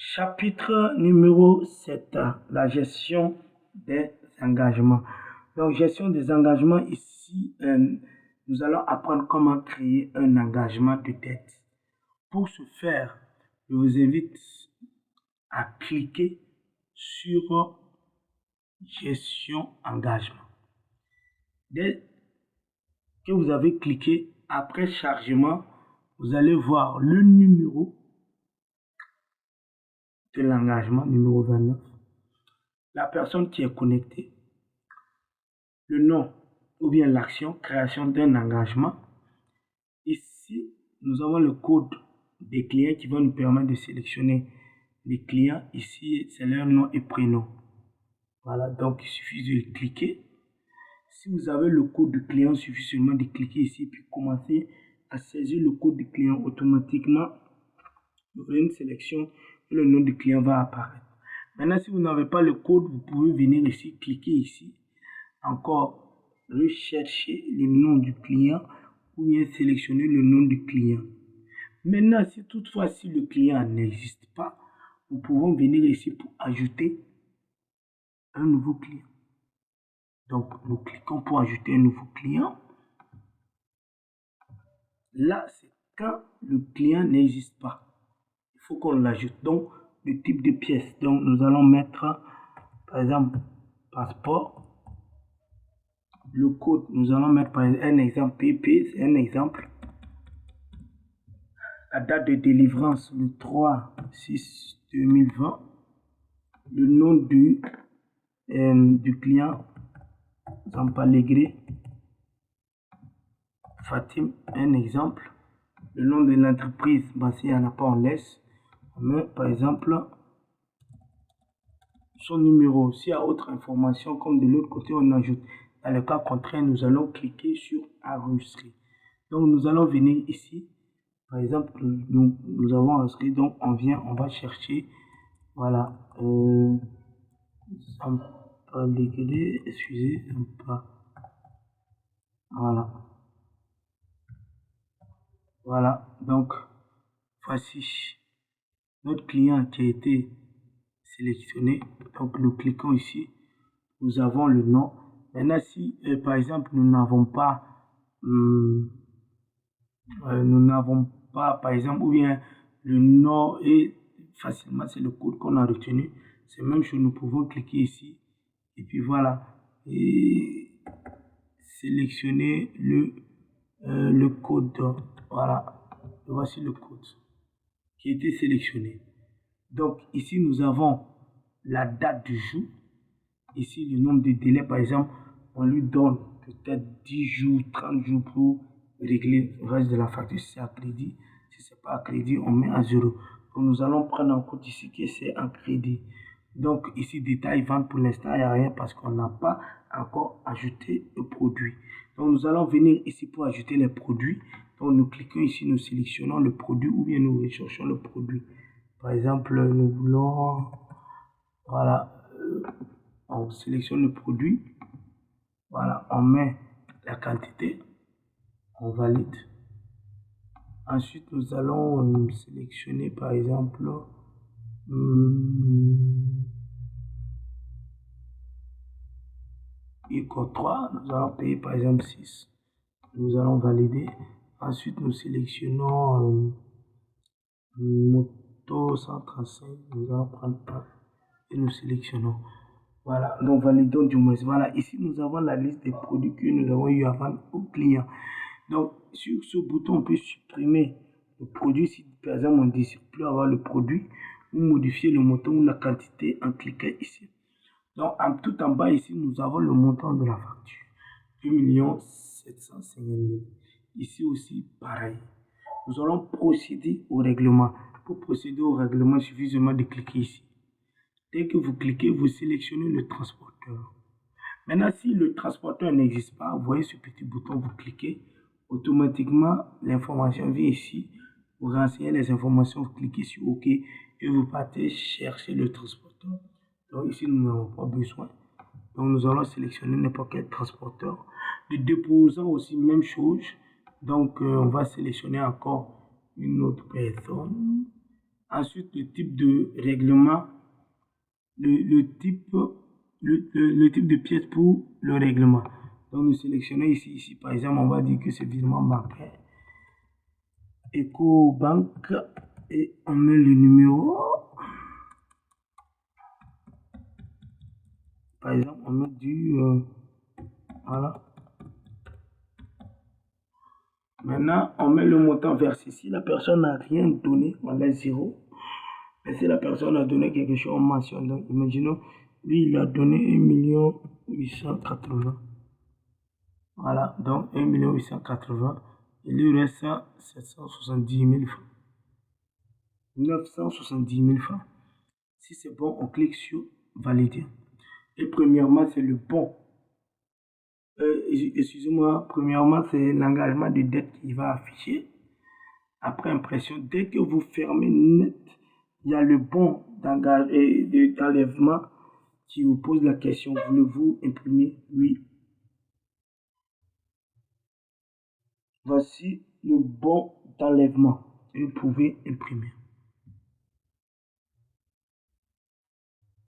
Chapitre numéro 7, la gestion des engagements. Donc, gestion des engagements, ici, nous allons apprendre comment créer un engagement de dette. Pour ce faire, je vous invite à cliquer sur gestion engagement. Dès que vous avez cliqué, après chargement, vous allez voir le numéro de l'engagement, numéro 29, la personne qui est connectée, le nom ou bien l'action, création d'un engagement. Ici, nous avons le code des clients qui va nous permettre de sélectionner les clients. Ici, c'est leur nom et prénom. Voilà, donc il suffit de cliquer. Si vous avez le code de client, il suffit seulement de cliquer ici puis commencer à saisir le code de client automatiquement. Vous aurez une sélection et le nom du client va apparaître. Maintenant, si vous n'avez pas le code, vous pouvez venir ici, cliquer ici, encore rechercher le nom du client ou bien sélectionner le nom du client. Maintenant, si toutefois si le client n'existe pas, nous pouvons venir ici pour ajouter un nouveau client. Donc, nous cliquons pour ajouter un nouveau client. Là, c'est quand le client n'existe pas. Il faut qu'on l'ajoute. Donc, le type de pièce. Donc, nous allons mettre, par exemple, passeport. Le code, nous allons mettre par exemple un exemple PP, c'est un exemple. La date de délivrance, le 3/6/2020. Le nom du client, Zampalegré Fatim, un exemple. Le nom de l'entreprise, s'il n'y en a pas, on laisse. On met par exemple son numéro. S'il y a autre information, comme de l'autre côté, on ajoute. Dans le cas contraire, nous allons cliquer sur enregistrer. Donc, nous allons venir ici. Par exemple, nous avons enregistré. Donc, on vient, on va chercher. Voilà. Excusez, voilà. Voilà. Donc, voici notre client qui a été sélectionné. Donc, nous cliquons ici. Nous avons le nom. Maintenant, si par exemple, nous n'avons pas, par exemple, ou bien le nom est facilement, c'est le code qu'on a retenu. C'est même chose, nous pouvons cliquer ici. Et puis voilà. Et sélectionner le code. Voilà. Voici le code qui a été sélectionné. Donc, ici, nous avons la date du jour. Ici, le nombre de délais, par exemple, on lui donne peut-être 10 jours, 30 jours pour régler le reste de la facture si c'est à crédit. Si ce n'est pas à crédit, on met à 0. Donc, nous allons prendre en compte ici que c'est à crédit. Donc, ici, détail vente, pour l'instant, il n'y a rien parce qu'on n'a pas encore ajouté le produit. Donc, nous allons venir ici pour ajouter les produits. Donc, nous cliquons ici, nous sélectionnons le produit ou bien nous recherchons le produit. Par exemple, nous voulons, voilà, on sélectionne le produit, voilà, on met la quantité, on valide. Ensuite, nous allons sélectionner par exemple code 3, nous allons payer par exemple 6. Nous allons valider. Ensuite, nous sélectionnons moto 135, nous allons prendre un et nous sélectionnons. Voilà, donc validons du moins. Voilà, ici nous avons la liste des produits que nous avons eu à vendre au client. Donc, sur ce bouton, on peut supprimer le produit si par exemple on ne décide plus avoir le produit ou modifier le montant ou la quantité en cliquant ici. Donc, tout en bas ici, nous avons le montant de la facture. 2 750 000. Ici aussi, pareil. Nous allons procéder au règlement. Pour procéder au règlement, il suffit seulement de cliquer ici. Dès que vous cliquez, vous sélectionnez le transporteur. Maintenant, si le transporteur n'existe pas, vous voyez ce petit bouton, vous cliquez. Automatiquement, l'information vient ici. Vous renseignez les informations, vous cliquez sur OK et vous partez chercher le transporteur. Donc ici, nous n'avons pas besoin. Donc nous allons sélectionner n'importe quel transporteur. Le déposant aussi, même chose. Donc on va sélectionner encore une autre personne. Ensuite, le type de règlement, le type de pièce pour le règlement. Donc, nous sélectionnons ici, par exemple, on va dire que c'est virement bancaire. EcoBank et on met le numéro. Par exemple, on met du... voilà. Maintenant, on met le montant versé. Si la personne n'a rien donné, on laisse 0. Mais si la personne a donné quelque chose, on mentionne. Donc, imaginons, lui, il a donné 1 880 000. Voilà, donc 1 880 000. Il lui reste 770 000 francs. 970 000 francs. Si c'est bon, on clique sur valider. Et premièrement, c'est le bon. Excusez-moi, premièrement, c'est l'engagement de dette qui va afficher. Après impression, dès que vous fermez net, il y a le bon d'enlèvement qui vous pose la question, voulez-vous imprimer? Oui. Voici le bon d'enlèvement. Vous pouvez imprimer.